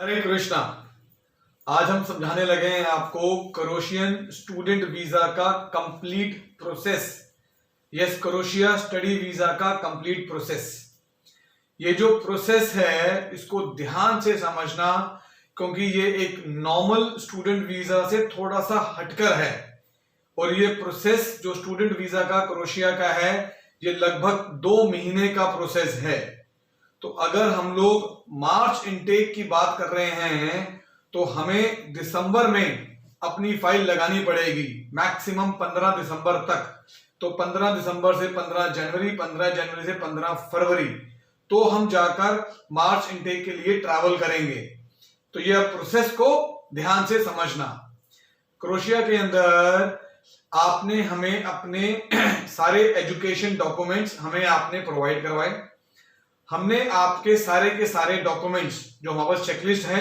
हरे कृष्णा। आज हम समझाने लगे हैं आपको क्रोशियन स्टूडेंट वीजा का complete process. Yes, crochet study visa का कंप्लीट प्रोसेस। ये जो प्रोसेस है इसको ध्यान से समझना, क्योंकि ये एक नॉर्मल स्टूडेंट वीजा से थोड़ा सा हटकर है। और ये प्रोसेस जो स्टूडेंट वीजा का क्रोशिया का है, ये लगभग 2 महीने का प्रोसेस है। तो अगर हम लोग मार्च इनटेक की बात कर रहे हैं तो हमें दिसंबर में अपनी फाइल लगानी पड़ेगी, मैक्सिमम 15 दिसंबर तक। तो 15 दिसंबर से 15 जनवरी, 15 जनवरी से 15 फरवरी, तो हम जाकर मार्च इनटेक के लिए ट्रैवल करेंगे। तो यह प्रोसेस को ध्यान से समझना। क्रोशिया के अंदर आपने हमें अपने सारे एजुकेशन डॉक्यूमेंट्स आपने प्रोवाइड करवाए। हमने आपके सारे के सारे डॉक्यूमेंट्स जो हमारे पास चेकलिस्ट है,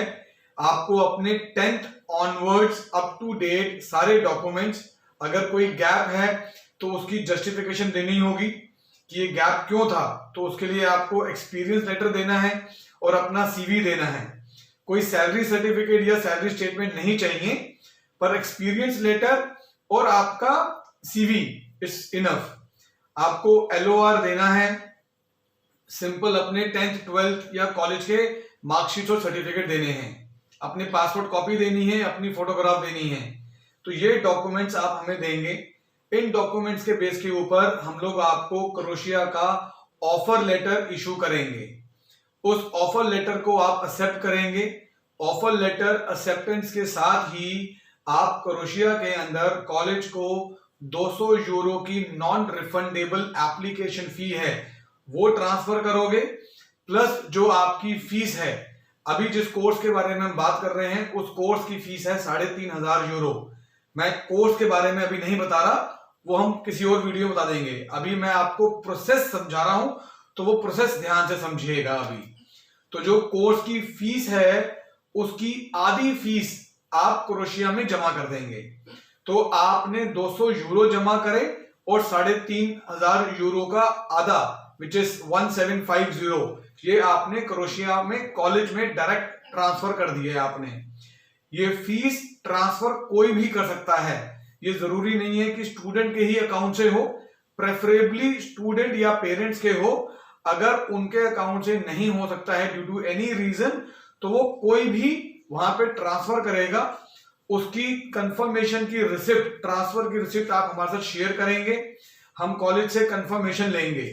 आपको अपने 10th onwards up to date सारे डॉक्यूमेंट्स, अगर कोई गैप है तो उसकी जस्टिफिकेशन देनी होगी कि ये गैप क्यों था। तो उसके लिए आपको एक्सपीरियंस लेटर देना है और अपना सीवी देना है। कोई सैलरी सर्टिफिकेट या सैलरी स्टेटमेंट नहीं चाहिए, पर एक्सपीरियंस लेटर और आपका सीवी इज इनफ। आपको एलओआर देना है, सिंपल अपने 10th 12th या कॉलेज के मार्कशीट और सर्टिफिकेट देने हैं, अपनी पासपोर्ट कॉपी देनी है, अपनी फोटोग्राफ देनी है। तो ये डॉक्यूमेंट्स आप हमें देंगे। इन डॉक्यूमेंट्स के बेस के ऊपर हम लोग आपको क्रोशिया का ऑफर लेटर इशू करेंगे। उस ऑफर लेटर को आप एक्सेप्ट करेंगे। ऑफर लेटर एक्सेप्टेंस के साथ ही आप क्रोशिया के अंदर कॉलेज को 200 यूरो की नॉन रिफंडेबल एप्लीकेशन फी है वो ट्रांसफर करोगे, प्लस जो आपकी फीस है, अभी जिस कोर्स के बारे में हम बात कर रहे हैं उस कोर्स की फीस है 3500 यूरो। मैं कोर्स के बारे में अभी नहीं बता रहा, वो हम किसी और वीडियो में बता देंगे। अभी मैं आपको प्रोसेस समझा रहा हूं, तो वो प्रोसेस ध्यान से समझिएगा। अभी तो जो कोर्स की फीस है उसकी आधी फीस आप क्रोशिया में जमा कर देंगे। तो आपने 200 यूरो जमा करे और 3500 यूरो का आधा, विच इज 1750, ये आपने क्रोशिया में कॉलेज में डायरेक्ट ट्रांसफर कर दिए आपने। ये फीस ट्रांसफर कोई भी कर सकता है, ये जरूरी नहीं है कि स्टूडेंट के ही अकाउंट से हो, प्रेफरेबली स्टूडेंट या पेरेंट्स के हो। अगर उनके अकाउंट से नहीं हो सकता है ड्यू टू एनी रीजन, तो वो कोई भी वहां पे ट्रांसफर करेगा। उसकी कंफर्मेशन की रिसिप्ट, ट्रांसफर की रिसिप्ट आप हमारे साथ शेयर करेंगे, हम कॉलेज से कंफर्मेशन लेंगे।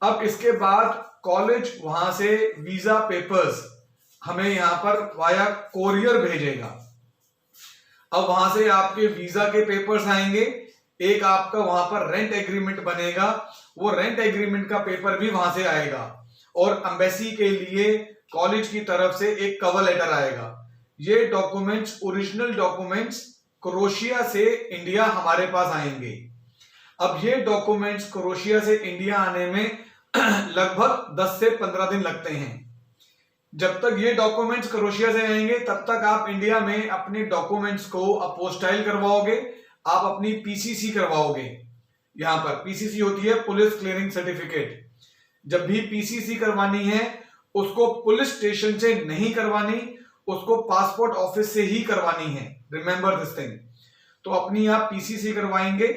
अब इसके बाद कॉलेज वहां से वीजा पेपर्स हमें यहां पर वाया कोरियर भेजेगा। अब वहां से आपके वीजा के पेपर्स आएंगे, एक आपका वहां पर रेंट एग्रीमेंट बनेगा, वो रेंट एग्रीमेंट का पेपर भी वहां से आएगा, और एम्बेसी के लिए कॉलेज की तरफ से एक कवर लेटर आएगा। ये डॉक्यूमेंट्स, ओरिजिनल डॉक्यूमेंट्स क्रोशिया से इंडिया हमारे पास आएंगे। अब ये डॉक्यूमेंट्स क्रोशिया से इंडिया आने में लगभग 10 से 15 दिन लगते हैं। जब तक ये डॉक्यूमेंट्स क्रोशिया से आएंगे तब तक आप इंडिया में अपने डॉक्यूमेंट्स को अपोस्टाइल करवाओगे, आप अपनी पीसीसी करवाओगे। यहां पर पीसीसी होती है पुलिस क्लियरिंग सर्टिफिकेट। जब भी पीसीसी करवानी है उसको पुलिस स्टेशन से नहीं करवानी, उसको पासपोर्ट ऑफिस से ही करवानी है। Remember this thing. तो अपनी आप पीसीसी करवाएंगे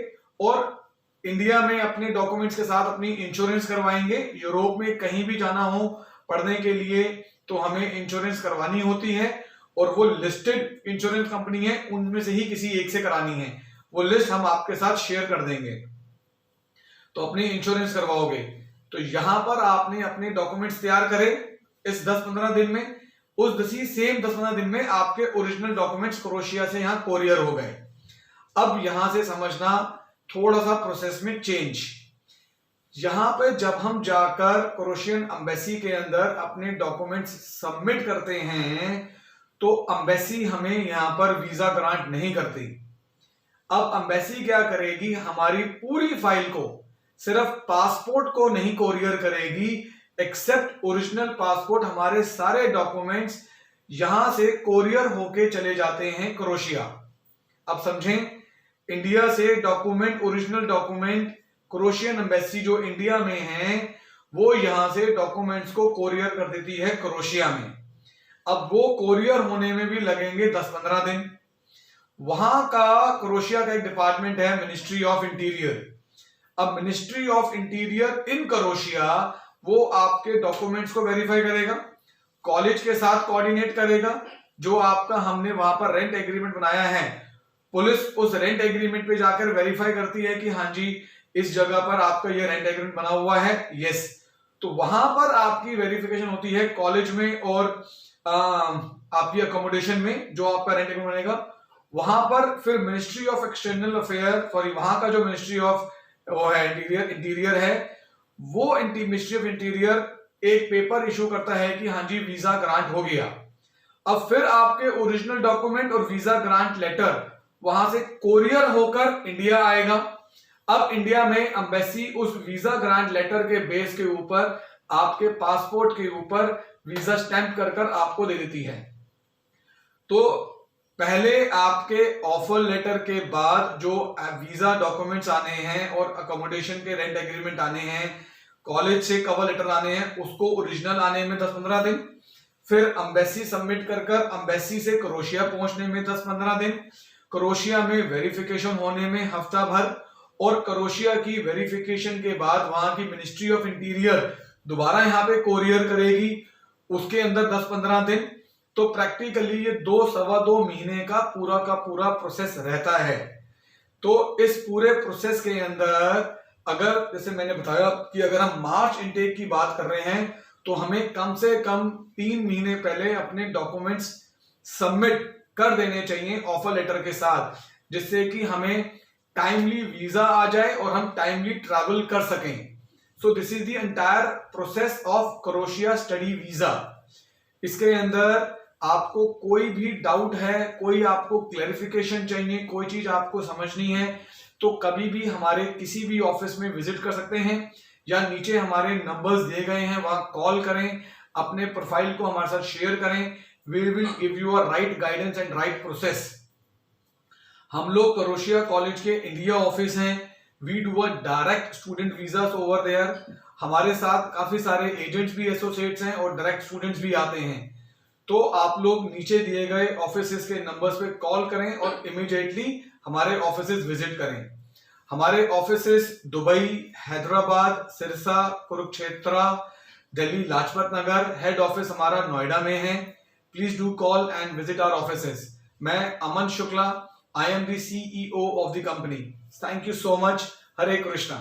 और इंडिया में अपने डॉक्यूमेंट्स के साथ अपनी इंश्योरेंस करवाएंगे। यूरोप में कहीं भी जाना हो पढ़ने के लिए तो हमें इंश्योरेंस करवानी होती है, और वो लिस्टेड इंश्योरेंस कंपनी है, उनमें से ही किसी एक से करानी है। वो लिस्ट हम आपके साथ शेयर कर देंगे। तो अपनी इंश्योरेंस करवाओगे। तो यहां पर आपने अपने डॉक्यूमेंट्स तैयार करे इस 10-15 दिन में, उस सेम 10-15 दिन में आपके ओरिजिनल डॉक्यूमेंट्स क्रोशिया से यहां कोरियर हो गए। अब यहां से समझना थोड़ा सा प्रोसेस में चेंज। यहां पे जब हम जाकर क्रोशियन एम्बेसी के अंदर अपने डॉक्यूमेंट्स सबमिट करते हैं तो एम्बेसी हमें यहां पर वीजा ग्रांट नहीं करती। अब एम्बेसी क्या करेगी, हमारी पूरी फाइल को, सिर्फ पासपोर्ट को नहीं कोरियर करेगी, एक्सेप्ट ओरिजिनल पासपोर्ट, हमारे सारे डॉक्यूमेंट्स यहां से कोरियर होके चले जाते हैं क्रोशिया। अब समझें, इंडिया से document, original document Croatian embassy जो इंडिया में है वो यहां से डॉक्यूमेंट्स को कोरियर कर देती है क्रोशिया में। अब वो कोरियर होने में भी लगेंगे 10-15 दिन। वहां का क्रोएशिया का एक डिपार्टमेंट है मिनिस्ट्री ऑफ इंटीरियर। अब ministry of interior in Croatia वो आपके डॉक्यूमेंट्स को वेरीफाई करेगा, कॉलेज के साथ कोऑर्डिनेट करेगा, जो आपका हमने वहां पर रेंट एग्रीमेंट बनाया है, पुलिस उस रेंट एग्रीमेंट पे जाकर वेरीफाई करती है कि हाँ जी इस जगह पर आपका ये रेंट एग्रीमेंट बना हुआ है, यस। तो वहां पर आपकी वेरिफिकेशन होती है कॉलेज में और आपकी अकोमोडेशन में जो आपका रेंट एग्रीमेंट बनेगा वहां पर। फिर ministry of external affair, sorry वहां का जो मिनिस्ट्री ऑफ वो है इंटीरियर है, वो मिनिस्ट्री ऑफ इंटीरियर एक पेपर इशू करता है कि हाँ जी वीजा ग्रांट हो गया। अब फिर आपके ओरिजिनल डॉक्यूमेंट और वीजा ग्रांट लेटर वहां से कोरियर होकर इंडिया आएगा। अब इंडिया में एम्बेसी उस वीजा ग्रांट लेटर के बेस के ऊपर आपके पासपोर्ट के ऊपर वीजा स्टैंप कर कर आपको दे देती है। तो पहले आपके ऑफर लेटर के बाद जो वीजा डॉक्यूमेंट्स आने हैं और अकोमोडेशन के रेंट एग्रीमेंट आने हैं, कॉलेज से कवर लेटर आने हैं, उसको ओरिजिनल आने में 10-15 दिन, फिर एम्बेसी सबमिट कर कर एम्बेसी से क्रोएशिया पहुंचने में 10-15 दिन, क्रोएशिया में वेरिफिकेशन होने में हफ्ता भर, और क्रोएशिया की वेरिफिकेशन के बाद वहां की मिनिस्ट्री ऑफ इंटीरियर दोबारा यहां पे कोरियर करेगी, उसके अंदर 10-15 दिन। तो प्रैक्टिकली ये 2-2.25 महीने का पूरा प्रोसेस रहता है। तो इस पूरे प्रोसेस के अंदर अगर जैसे मैंने बताया कि अगर हम मार्च इनटेक की बात कर रहे हैं तो हमें कम से कम 3 महीने पहले अपने डॉक्यूमेंट्स सबमिट कर देने चाहिए ऑफर लेटर के साथ, जिससे कि हमें टाइमली वीजा आ जाए और हम टाइमली ट्रैवल कर सकें। So this is the entire process of Croatia study visa. इसके अंदर आपको कोई भी डाउट है, कोई आपको क्लैरिफिकेशन चाहिए, कोई चीज आपको समझनी है, तो कभी भी हमारे किसी भी ऑफिस में विजिट कर सकते हैं या नीचे हमारे नंबर्स दिए गए हैं वहां कॉल करें, अपने प्रोफाइल को हमारे साथ शेयर करें। We will give you a right guidance and right process. हम लोग क्रोएशिया कॉलेज के इंडिया ऑफिस हैं, we do a direct student visa over there. हमारे साथ काफी सारे एजेंट्स भी एसोसिएट्स हैं और डायरेक्ट स्टूडेंट्स भी आते हैं। तो आप लोग नीचे दिए गए ऑफिसेस के नंबर्स पे कॉल करें और इमीडिएटली हमारे ऑफिसेस विजिट करें। हमारे offices Dubai, Hyderabad, Sirsa, Kurukshetra, Delhi Lajpat Nagar, head office हमारा नोएडा में है। Please do call and visit our offices. मैं Aman Shukla, I am the CEO of the company. Thank you so much. Hare Krishna.